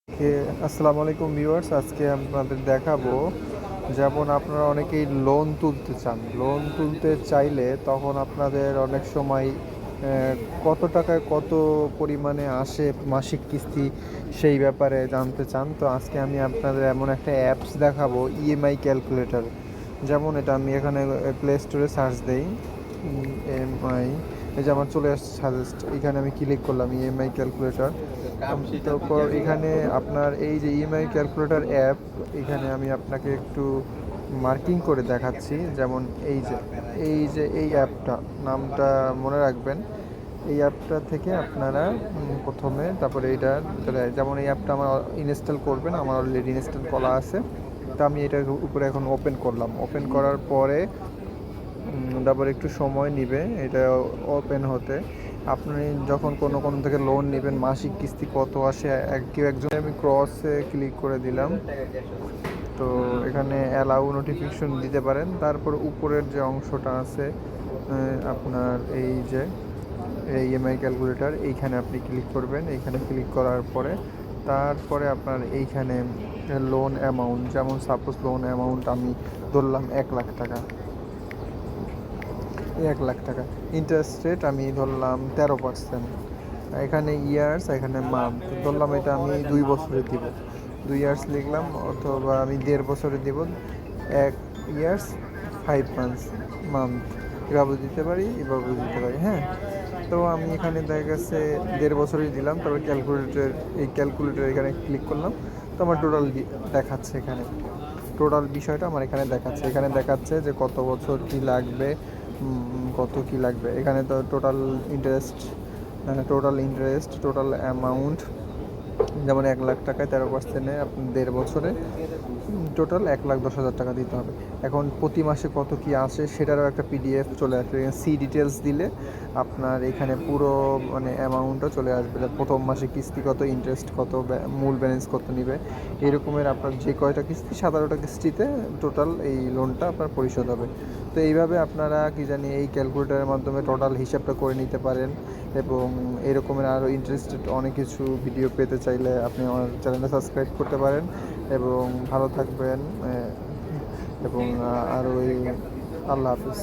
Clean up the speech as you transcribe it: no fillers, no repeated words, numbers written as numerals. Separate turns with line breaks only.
আসসালামু আলাইকুম ভিউয়ার্স, আজকে আপনাদের দেখাবো যেমন আপনারা অনেকেই লোন তুলতে চান। লোন তুলতে চাইলে তখন আপনাদের অনেক সময় কত টাকায় কত পরিমাণে আসে মাসিক কিস্তি সেই ব্যাপারে জানতে চান। তো আজকে আমি আপনাদের এমন একটা অ্যাপস দেখাবো, ইএমআই ক্যালকুলেটর। যেমন এটা আমি এখানে প্লে স্টোরে সার্চ দিই ইএমআই, এই যে আমার চলে আসছে সাজেস্ট, এখানে আমি ক্লিক করলাম ইএমআই ক্যালকুলেটর। তারপর এখানে আপনার এই যে ইএমআই ক্যালকুলেটর অ্যাপ, এখানে আমি আপনাকে একটু মার্কিং করে দেখাচ্ছি। যেমন এই অ্যাপটা নামটা মনে রাখবেন। এই অ্যাপটা থেকে আপনারা প্রথমে তারপরে এইটা ভিতরে, যেমন এই অ্যাপটা আমার ইনস্টল করবেন, আমার অলরেডি ইনস্টল করা আছে। তা আমি এটার উপরে এখন ওপেন করলাম। ওপেন করার পরে তারপরে একটু সময় নেবে এটা ওপেন হতে। আপনি যখন কোনো থেকে লোন নেবেন, মাসিক কিস্তি কত আসে কেউ একজন, আমি ক্রসে ক্লিক করে দিলাম। তো এখানে অ্যালাউ নোটিফিকেশন দিতে পারেন। তারপর উপরের যে অংশটা আছে আপনার এই যে ইএমআই ক্যালকুলেটর, এইখানে আপনি ক্লিক করবেন। এইখানে ক্লিক করার পরে তারপরে আপনার এইখানে লোন অ্যামাউন্ট, যেমন সাপোজ লোন অ্যামাউন্ট আমি ধরলাম 1,00,000 টাকা। 1,00,000 টাকা ইন্টারেস্ট রেট আমি ধরলাম 13%। এখানে ইয়ার্স, এখানে মান্থ ধরলাম এটা আমি 2 বছরে দিব। 2 ইয়ার্স লিখলাম, অথবা আমি 1.5 বছরে দিব। 1 ইয়ার্স 5 মান্থস মান্থ, এভাবে দিতে পারি, এভাবে দিতে পারি। হ্যাঁ, তো আমি এখানে দেখা গেছে 1.5 বছরই দিলাম। তারপর ক্যালকুলেটর এখানে ক্লিক করলাম। তো আমার টোটাল দেখাচ্ছে, এখানে টোটাল বিষয়টা আমার এখানে দেখাচ্ছে। এখানে দেখাচ্ছে যে কত বছর কি লাগবে, কত কি লাগবে। এখানে তো টোটাল ইন্টারেস্ট টোটাল অ্যামাউন্ট, যেমন 1,00,000 টাকায় 13%, আপনি 1.5 বছরে টোটাল 1,10,000 টাকা দিতে হবে। এখন প্রতি মাসে কত কি আসে সেটারও একটা পিডিএফ চলে আসবে। সি ডিটেলস দিলে আপনার এখানে পুরো মানে অ্যামাউন্টটা চলে আসবে। প্রথম মাসে কিস্তি কত, ইন্টারেস্ট কত, মূল ব্যালেন্স কত নিবে, এরকমের আপনার যে কয়টা কিস্তি, 17টা কিস্তিতে টোটাল এই লোনটা আপনার পরিশোধ হবে। তো এইভাবে আপনারা কি জানি এই ক্যালকুলেটরের মাধ্যমে টোটাল হিসাবটা করে নিতে পারেন। এবং এরকমের আরও ইন্টারেস্টেড অনেক কিছু ভিডিও পেতে চাইলে আপনি আমার চ্যানেলটা সাবস্ক্রাইব করতে পারেন। এবং ভালো থাকবেন, এবং আরও আল্লাহ হাফিজ।